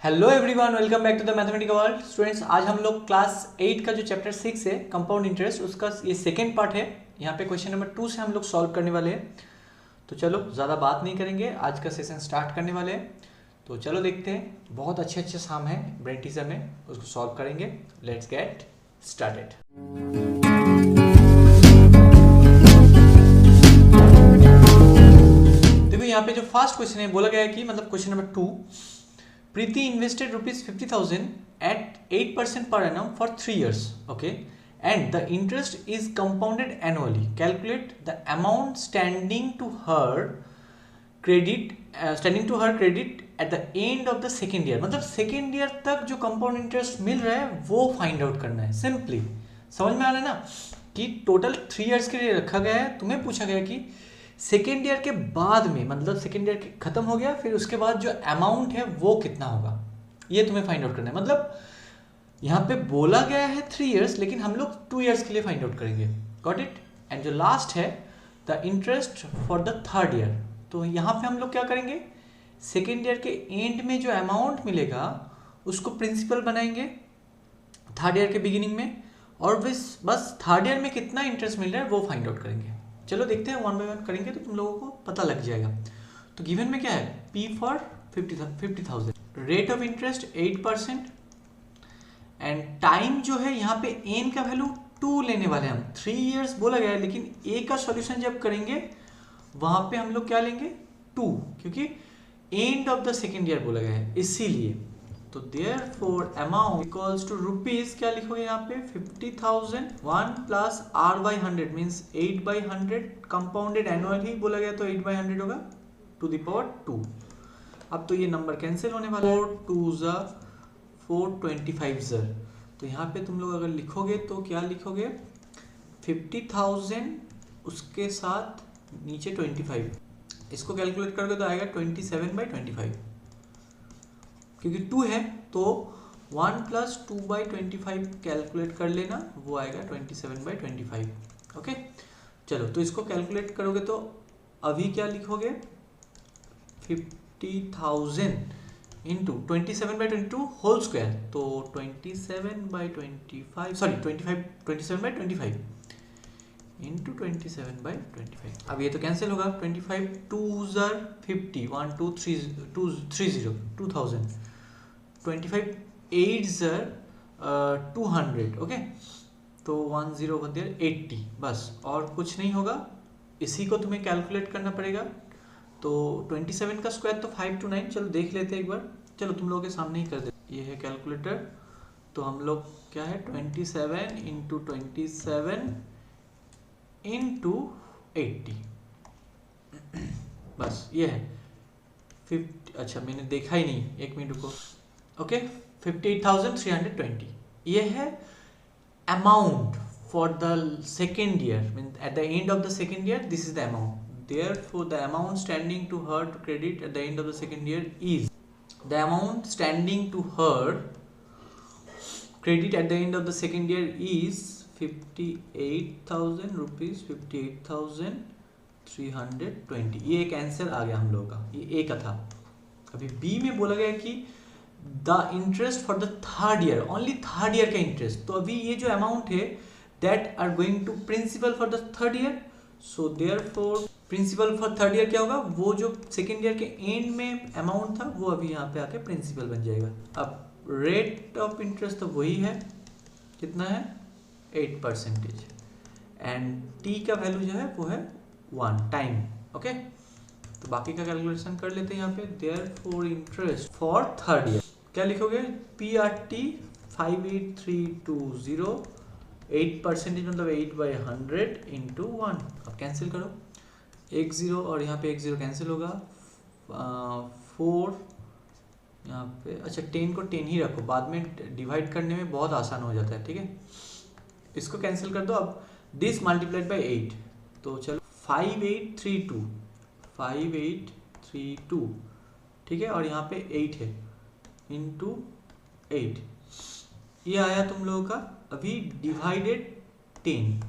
Hello everyone, welcome back to the mathematical world. Students, आज हम लोग क्लास 8 का जो चैप्टर 6 है कंपाउंड इंटरेस्ट, उसका ये सेकेंड पार्ट है। यहाँ पे क्वेश्चन नंबर 2 से हम लोग सॉल्व करने वाले हैं। तो चलो ज़्यादा बात नहीं करेंगे, आज का सेशन स्टार्ट करने वाले हैं। तो चलो देखते हैं, बहुत अच्छे अच्छे साम है ब्रेन टीजर में, उसको सॉल्व करेंगे। Let's get started. देखो यहाँ पे जो फर्स्ट क्वेश्चन है बोला गया है कि मतलब question number 2, Preeti invested rupees 50,000 at 8% per annum for 3 years, okay, and the interest is compounded annually. Calculate the amount standing to her credit at the end of the second year. मतलब second year तक जो compound interest मिल रहा है वो find out करना है। Simply समझ में आ रहा है ना कि टोटल 3 इयर्स के लिए रखा गया है। तुम्हें पूछा गया कि सेकेंड ईयर के बाद में, मतलब सेकेंड ईयर खत्म हो गया, फिर उसके बाद जो अमाउंट है वो कितना होगा, ये तुम्हें फाइंड आउट करना है। मतलब यहाँ पे बोला गया है 3 इयर्स, लेकिन हम लोग 2 इयर्स के लिए फाइंड आउट करेंगे। Got it. एंड जो लास्ट है the interest for the third year, तो यहाँ पे हम लोग क्या करेंगे, सेकेंड ईयर के एंड में जो अमाउंट मिलेगा उसको प्रिंसिपल बनाएंगे थर्ड ईयर के बिगिनिंग में, और बस थर्ड ईयर में कितना इंटरेस्ट मिल रहा है वो फाइंड आउट करेंगे। चलो देखते हैं, वन बाय वन करेंगे तो तुम लोगों को पता लग जाएगा। तो गिवन में क्या है, P for 50,000, rate of interest 8%, and time जो है यहाँ पे n का वैल्यू 2 लेने वाले हैं हम। 3 इयर्स बोला गया है, लेकिन a का सॉल्यूशन जब करेंगे वहां पे हम लोग क्या लेंगे 2, क्योंकि end of the second year बोला गया है इसीलिए। तो therefore amount equals to rupees क्या लिखोगे यहाँ पे 50,000, 1 plus r by 100 means 8 by 100, compounded annual ही बोला गया तो 8 by 100 होगा टू द पावर 2। अब तो ये नंबर कैंसिल होने वाला है, 4 2 जा 4 25 जर। तो यहाँ पे तुम लोग अगर लिखोगे तो क्या लिखोगे 50,000 उसके साथ नीचे 25, इसको कैलकुलेट करोगे तो आएगा 27 by 25, क्योंकि 2 है तो 1 प्लस 2 बाई 25 कैलकुलेट कर लेना, वो आएगा 27 बाई 25। ओके, चलो तो इसको कैलकुलेट करोगे तो अभी क्या लिखोगे 50,000 इंटू 27 बाई 22 होल स्क्वायर, तो 27 by 25 sorry 27 by 25 into 27 by 25। अब ये तो कैंसिल होगा, 25 2 ज़र 50, 1 2 3 2 30 2000, 25 8 ज़र 200, ओके, तो 1 0 1 देर 80, बस और कुछ नहीं होगा। इसी को तुम्हें कैलकुलेट करना पड़ेगा। तो 27 का स्क्वायर तो 5 to 9, चलो देख लेते हैं एक बार। चलो तुम लोगों के सामने ही कर दे, ये है कैलकुलेटर। तो हम लोग क्या है 27 इंटू 27 इंटू 80, बस ये है 50। अच्छा मैंने देखा ही नहीं, एक मिनट रुको। ओके, 58,320 ये है amount for the second year, mean at the end of the second year this is the amount. Therefore the amount standing to her to credit at the end of the second year is, the amount standing to her credit at the end of the second year is 58,000 rupees, 58,320। ये एक answer आ गया हम लोगों का, ये ए का था। अभी बी में बोला गया कि the interest for the third year, only third year का इंटरेस्ट। तो अभी ये जो अमाउंट है that are going to principal for the third year. So therefore principal for third year क्या होगा, वो जो सेकेंड ईयर के एंड में अमाउंट था वो अभी यहाँ पे आके प्रिंसिपल बन जाएगा। अब रेट ऑफ इंटरेस्ट तो वही है, कितना है 8%, एंड टी का वैल्यू जो है वो है 1 टाइम। ओके, तो बाकी का कैलकुलेशन कर लेते हैं यहाँ पे। Therefore interest for third year क्या लिखोगे, PRT 58320, 8% मतलब 8 by 100 इंटू 1। अब कैंसिल करो, 1 0 और यहाँ पे 1 0 कैंसिल होगा, 4 यहाँ पे। अच्छा 10 को 10 ही रखो, बाद में डिवाइड करने में बहुत आसान हो जाता है, ठीक है। इसको कैंसिल कर दो। अब दिस मल्टीप्लाइड बाई 8, तो चलो 5832, ठीक है, और यहाँ पे 8 है इंटू 8, ये आया तुम लोगों का अभी डिवाइडेड 10,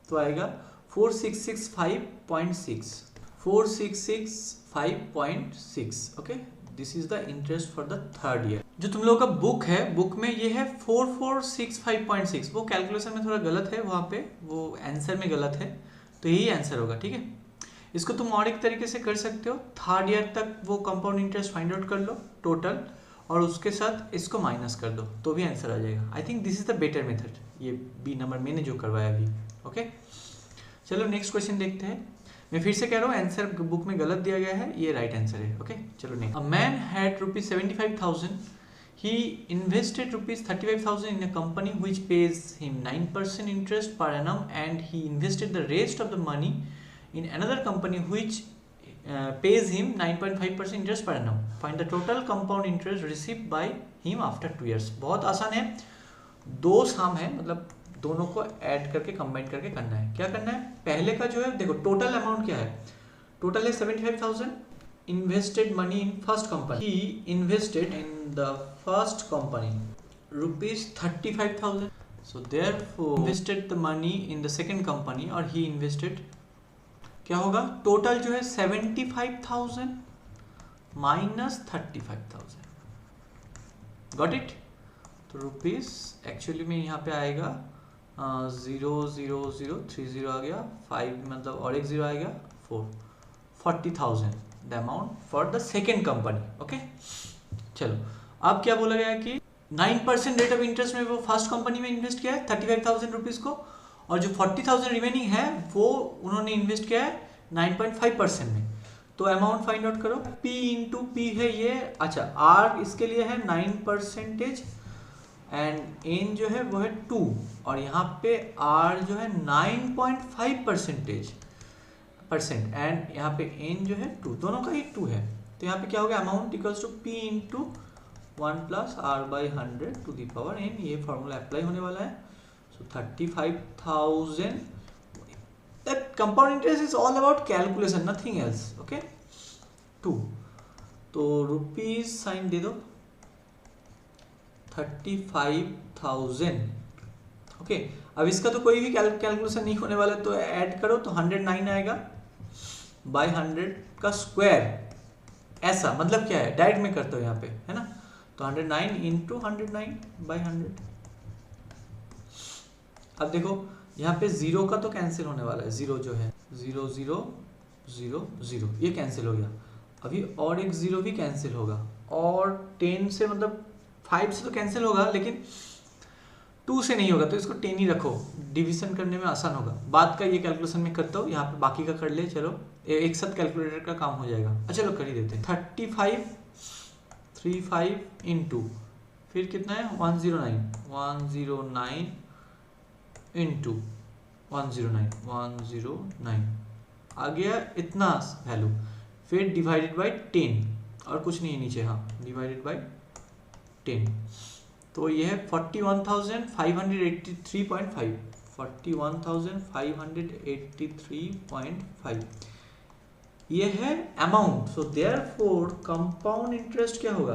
तो आएगा 4665.6, 4665.6। Okay, this is the interest for the third year. जो तुम लोगों का बुक है, बुक में ये है 4465.6, वो कैलकुलेशन में थोड़ा गलत है, वहाँ पे वो आंसर में गलत है, तो यही आंसर होगा। ठीक है, इसको तुम और एक तरीके से कर सकते हो, थर्ड ईयर तक वो कंपाउंड इंटरेस्ट फाइंड आउट कर लो टोटल, और उसके साथ इसको माइनस कर दो तो भी आंसर आ जाएगा। I think this is the better method, ये बी नंबर मैंने जो करवाया अभी। ओके, चलो नेक्स्ट क्वेश्चन देखते हैं। मैं फिर से कह रहा हूँ, आंसर बुक में गलत दिया गया है, ये राइट आंसर है। ओके, चलो next. A man had ₹75,000, he invested ₹35,000 in a company which pays him 9% interest per annum, and he invested the rest of the money in another company which pays him 9.5% interest per annum. Find the total compound interest received by him after 2 years. बहुत आसान है, दो सम है, मतलब दोनों को add करके combine करके करना है। क्या करना है, पहले का जो है देखो, टोटल अमाउंट क्या है, टोटल है 75,000, invested money in first company, he invested in the first company ₹35,000, so therefore invested the money in the second company, और he invested, क्या होगा, टोटल जो है 75,000 माइनस 35,000, गॉट इट। तो रुपीज एक्चुअली में यहाँ पे आएगा 00030 आ गया, 5 मतलब और एक 0 आ गया, 40,000 the amount for the second company. Okay, चलो अब क्या बोला गया कि 9% रेट ऑफ इंटरेस्ट में वो फर्स्ट कंपनी में इन्वेस्ट किया है 35,000 रुपीज को, और जो 40,000 रिमेनिंग है वो उन्होंने इन्वेस्ट किया है 9.5% में। तो अमाउंट फाइंड आउट करो, P इंटू पी है ये, अच्छा R इसके लिए है 9% एंड N जो है वो है 2, और यहाँ पे R जो है 9.5% एंड यहाँ पे N जो है 2, दोनों का ही 2 है। तो यहाँ पे क्या हो गया, amount equals to P into 1 plus R/100 to the power N, ये फॉर्मूला अप्लाई होने वाला है। सो 35,000, that compound interest is all about calculation, nothing else. Okay, 2, तो रुपीज साइन दे दो, 35,000। ओके, अब इसका तो कोई भी कैलकुलेशन नहीं होने वाला, तो ऐड करो तो 109 आएगा बाय 100 का स्क्वायर, ऐसा मतलब क्या है, डायरेक्ट में करते हो यहाँ पे, है ना। तो 109 इंटू 109 बाय 100। अब देखो यहाँ पे 0 का तो कैंसिल होने वाला है, 0 जो है 0 0 0 0 ये कैंसिल हो गया, अभी और एक 0 भी कैंसिल होगा, और 10 से मतलब 5 से तो कैंसिल होगा, लेकिन 2 से नहीं होगा, तो इसको 10 ही रखो, डिवीजन करने में आसान होगा। बाद का ये कैलकुलेशन में करता हूँ, यहाँ पे बाकी का कर ले, चलो एक साथ कैलकुलेटर का काम हो जाएगा। अच्छा चलो कर ही देते हैं, 35 इंटू फिर कितना है 109 इंटू 109 आ गया इतना वैल्यू, फिर डिवाइडेड बाय 10 और कुछ नहीं है नीचे, हाँ डिवाइडेड बाय 10, तो ये है 41,583.5, 41,583.5 ये है amount. So therefore compound interest क्या होगा,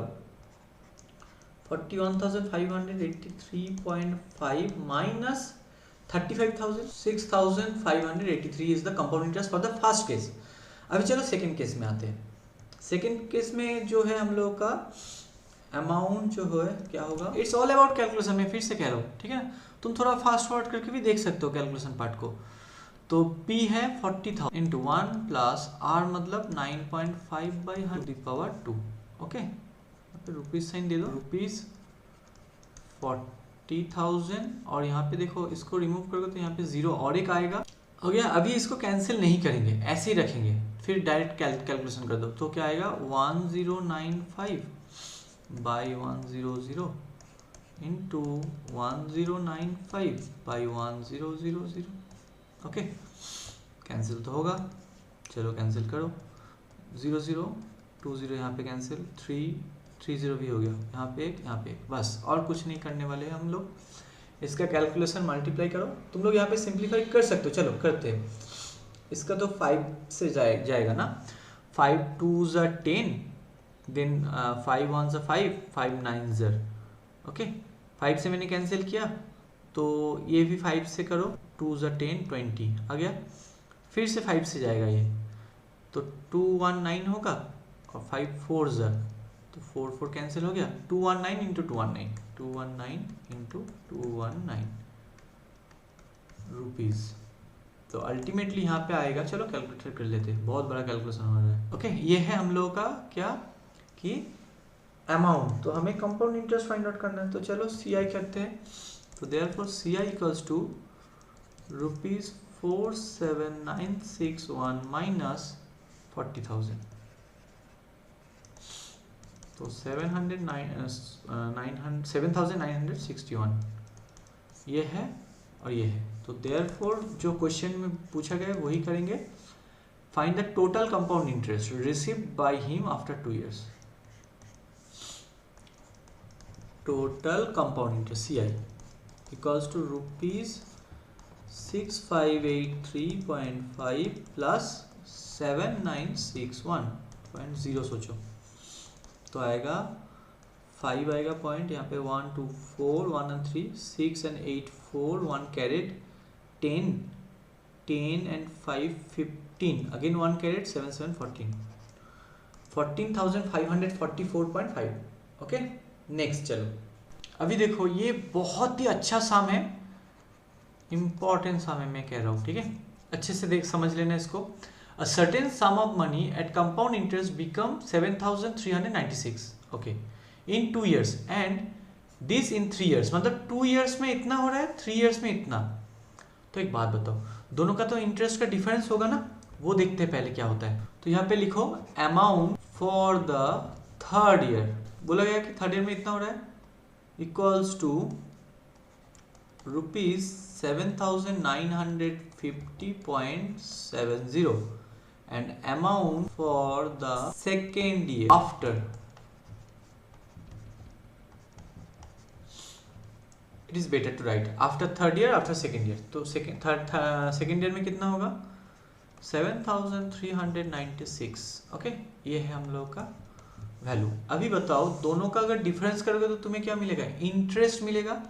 41,583.5 minus 35,000, 6,583 is the compound interest for the first case. अभी चलो सेकंड केस में आते हैं। सेकंड केस में जो है हम लोग का अमाउंट जो है क्या होगा, इट्स ऑल अबाउट कैलकुलेशन, में फिर से कह रहा हूँ, ठीक है ना। तुम थोड़ा फास्ट फॉरवर्ड करके भी देख सकते हो कैलकुलेशन पार्ट को। तो P है 40,000 इंटू 1 प्लस R मतलब 9.5 बाई 100⁻²। ओके, रुपीज साइन दे दो, रुपीज 40,000, और यहाँ पे देखो इसको रिमूव करोगे तो यहाँ पे 0 और एक आएगा, हो गया। अभी इसको कैंसिल नहीं करेंगे, ऐसे ही रखेंगे, फिर डायरेक्ट कैलकुलेशन कर दो, तो क्या आएगा 1095 by 100 into 1095 by 1000। Okay, cancel तो होगा, चलो कैंसिल करो, 0 0 2 0 यहाँ पे कैंसिल, 3 0 भी हो गया, यहाँ पे एक, यहाँ पे एक, बस और कुछ नहीं करने वाले हैं हम लोग। इसका कैलकुलेशन मल्टीप्लाई करो, तुम लोग यहाँ पे सिंप्लीफाई कर सकते हो, चलो करते हैं। इसका तो 5 से जाएगा ना, 5 2 ज़ा 10, देन 5 1 ज़ा 5, 5 9 ज़ा, ओके 5 से मैंने कैंसिल किया, तो ये भी 5 से करो, 2 ज़ा 10 20 आ गया, फिर से 5 से जाएगा ये, तो 2 1 9 होगा, और 5 4 ज़ा तो 4 कैंसिल हो गया, 219 इंटू 219 रुपीज़। तो अल्टीमेटली यहाँ पे आएगा, चलो कैलकुलेटर कर लेते हैं, बहुत बड़ा कैलकुलेशन हो रहा है। ओके, ये है हम लोगों का क्या कि अमाउंट। तो हमें कंपाउंड इंटरेस्ट फाइंड आउट करना है, तो चलो CI करते हैं। तो therefore CI equals to ₹47961 minus 40,000। तो 7,961 ये है और ये है। तो देयरफॉर जो क्वेश्चन में पूछा गया है वही करेंगे। Find the total compound interest received by him after 2 years। Total compound interest CI equals to ₹6583.5 plus 7961.0। सोचो तो आएगा 5 आएगा पॉइंट, यहाँ पे 1 2 4 1 and 3 6 and 8 4 1 caret 10 and 5 15 again 1 caret 7 7 14 14,544.5। Okay next. चलो अभी देखो ये बहुत ही अच्छा सम है, इंपॉर्टेंट सम है मैं कह रहा हूँ, ठीक है, अच्छे से देख समझ लेना इसको। A certain sum of money at compound interest become 7,396 okay in 2 years and this in 3 years। मतलब 2 years में इतना हो रहा है, 3 years में इतना। तो एक बात बताओ, दोनों का तो इंटरेस्ट का डिफरेंस होगा ना, वो देखते हैं पहले क्या होता है। तो यहाँ पे लिखो amount for the third year, बोला गया कि थर्ड ईयर में इतना हो रहा है, equals to ₹7,950.70 and amount for the second year after it is better to write after third year after second year। तो second year में कितना होगा 7,396। ओके ये है हम लोग का वैल्यू। अभी बताओ दोनों का अगर डिफरेंस करोगे तो तुम्हें क्या मिलेगा, इंटरेस्ट मिलेगा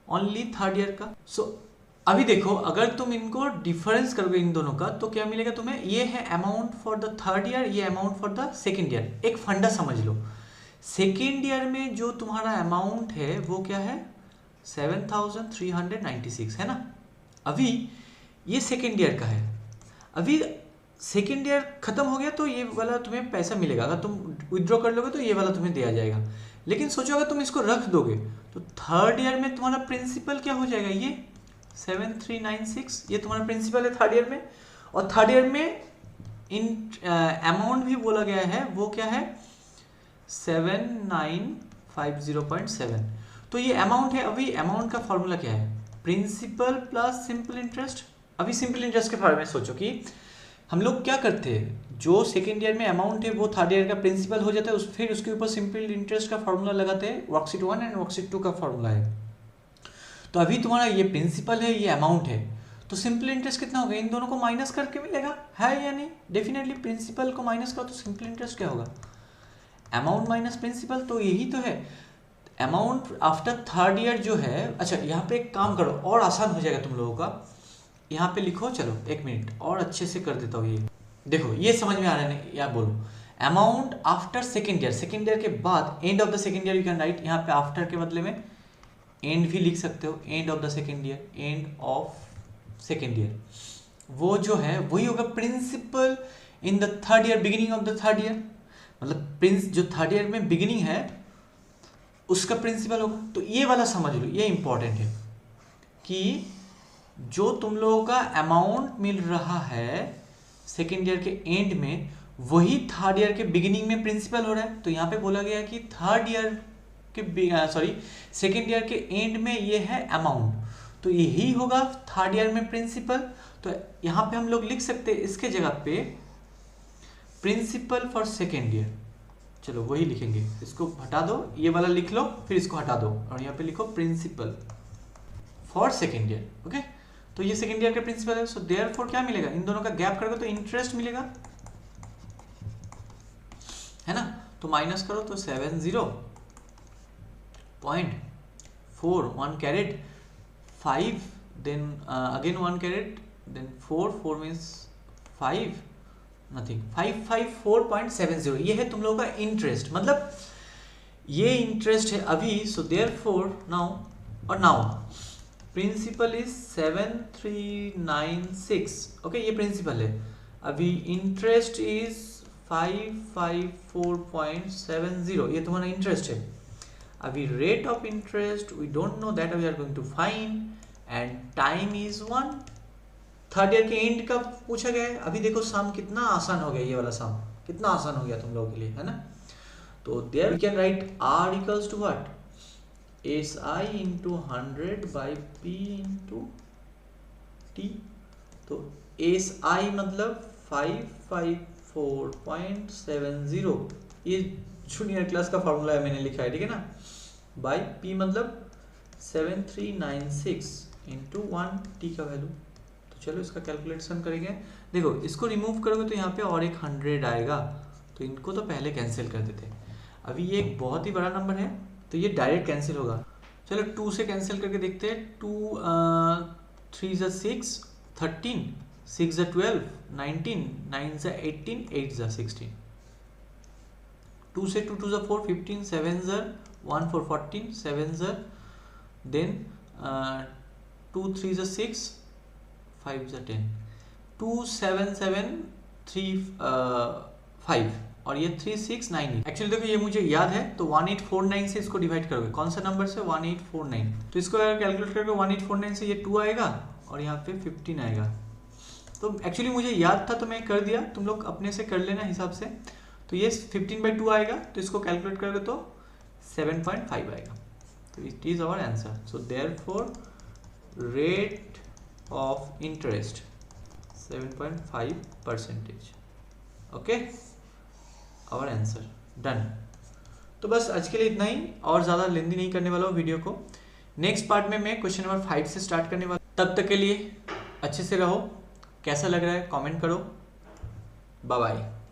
ओनली थर्ड ईयर का। सो अभी देखो अगर तुम इनको डिफरेंस करोगे इन दोनों का तो क्या मिलेगा तुम्हें, ये है amount for the third year, ये amount for the second year. एक फंडा समझ लो, सेकेंड ईयर में जो तुम्हारा अमाउंट है वो क्या है 7,396 है ना। अभी ये सेकेंड ईयर का है, अभी सेकेंड ईयर खत्म हो गया तो ये वाला तुम्हें पैसा मिलेगा, अगर तुम विथड्रॉ कर लोगे तो ये वाला तुम्हें दिया जाएगा। लेकिन सोचो अगर तुम इसको रख दोगे तो थर्ड ईयर में तुम्हारा प्रिंसिपल क्या हो जाएगा, ये 7,396 ये तुम्हारा प्रिंसिपल है थर्ड ईयर में। और थर्ड ईयर में इन अमाउंट भी बोला गया है वो क्या है 7,950.7। तो ये अमाउंट है। अभी अमाउंट का फॉर्मूला क्या है, प्रिंसिपल प्लस सिंपल इंटरेस्ट। अभी सिंपल इंटरेस्ट के बारे में सोचो कि हम लोग क्या करते हैं, जो सेकेंड ईयर में अमाउंट है वो थर्ड ईयर का प्रिंसिपल हो जाता है, फिर उसके ऊपर सिंपल इंटरेस्ट का फॉर्मूला लगाते हैं, वर्कशीट 1 एंड वर्कशीट 2 का फॉर्मूला है। तो अभी तुम्हारा ये प्रिंसिपल है, ये अमाउंट है, तो सिंपल इंटरेस्ट कितना होगा, इन दोनों को माइनस करके मिलेगा, है या नहीं। डेफिनेटली प्रिंसिपल को माइनस करो तो सिंपल इंटरेस्ट क्या होगा, अमाउंट माइनस प्रिंसिपल, तो यही तो है अमाउंट आफ्टर थर्ड ईयर जो है। अच्छा यहाँ पे एक काम करो और आसान हो जाएगा तुम लोगों का, यहाँ पे लिखो, चलो एक मिनट और अच्छे से कर देता हूँ। ये देखो ये समझ में आ रहा है, या बोलो amount after second year, second year के बाद and of the second year you can write, यहाँ पे आफ्टर के बदले में एंड भी लिख सकते हो, end of the second year, end of second year, वो जो है वही होगा principal in the third year, beginning of the third year, मतलब प्रिंस जो थर्ड ईयर में बिगिनिंग है उसका प्रिंसिपल होगा। तो ये वाला समझ लो, ये इंपॉर्टेंट है कि जो तुम लोगों का अमाउंट मिल रहा है सेकेंड ईयर के एंड में वही थर्ड ईयर के बिगिनिंग में प्रिंसिपल हो रहा है। तो यहाँ पे बोला गया कि थर्ड ईयर के सेकेंड ईयर के एंड में ये है अमाउंट, तो यही होगा थर्ड ईयर में प्रिंसिपल। तो यहाँ पे हम लोग लिख सकते हैं इसके जगह पे प्रिंसिपल फॉर सेकेंड ईयर, चलो वही लिखेंगे, इसको हटा दो, ये वाला लिख लो, फिर इसको हटा दो और यहाँ पे लिखो principal for second year. Okay तो ये सेकेंड ईयर का प्रिंसिपल है। सो देयरफॉर क्या मिलेगा, इन दोनों का गैप करोगे तो इंटरेस्ट मिलेगा, है ना। तो माइनस करो तो 70.4 1 caret 5 then again 1 caret then 4 means 5 nothing 554.70, ये है तुम लोगों का इंटरेस्ट। मतलब ये इंटरेस्ट है अभी, so therefore now principal is 7396, okay, ये प्रिंसिपल है। अभी इंटरेस्ट इज 554.70, ये तुम्हारा इंटरेस्ट है। अभी rate of interest we don't know, that we are going to find, and time is 1। Third year के एंड का पूछा गया है। अभी देखो सम कितना आसान हो गया, ये वाला सम कितना आसान हो गया तुम लोगों के लिए, है ना। तो there we can write R equals to what, SI into 100 by P into T। तो SI मतलब 554.70, ये जूनियर क्लास का फॉर्मूला है, मैंने लिखा है, ठीक है ना। बाई P मतलब 7396 इंटू 1 T का वैल्यू। तो चलो इसका कैलकुलेशन करेंगे। देखो इसको रिमूव करोगे तो यहाँ पे और एक 100 आएगा, तो इनको तो पहले कैंसिल कर देते। अभी ये एक बहुत ही बड़ा नंबर है, तो ये डायरेक्ट कैंसिल होगा। चलो 2 से कैंसिल करके देखते हैं। 2 3 ज़ा 6 13, 6 ज़ा 12 19, 9 ज़ा 18, 8 ज़ा 16। 2 से 2 2 ज़ा 4 15, 7 ज़ा 1 4 14, 7 ज़ा देन 2 3 ज़ा 6, 5 ज़ा 10, 2 7 7 3 5 और ये 3 6 9। एक्चुअली देखो ये मुझे याद है, तो 1849 से इसको डिवाइड करोगे। कौन सा नंबर से? 1849। तो इसको अगर कैलकुलेट करोगे 1849 से ये 2 आएगा और यहाँ पे 15 आएगा। तो एक्चुअली मुझे याद था तो मैं कर दिया, तुम लोग अपने से कर लेना हिसाब से। तो ये 15/2 आएगा, तो इसको कैलकुलेट करोगे तो 7.5 आएगा। तो it is our answer. So therefore rate of interest 7.5%। Okay, our answer done. तो बस आज के लिए इतना ही, और ज़्यादा लेंदी नहीं करने वाला हूँ वीडियो को। नेक्स्ट पार्ट में मैं क्वेश्चन नंबर 5 से स्टार्ट करने वाला। तब तक के लिए अच्छे से रहो। कैसा लग रहा है कमेंट करो। Bye bye.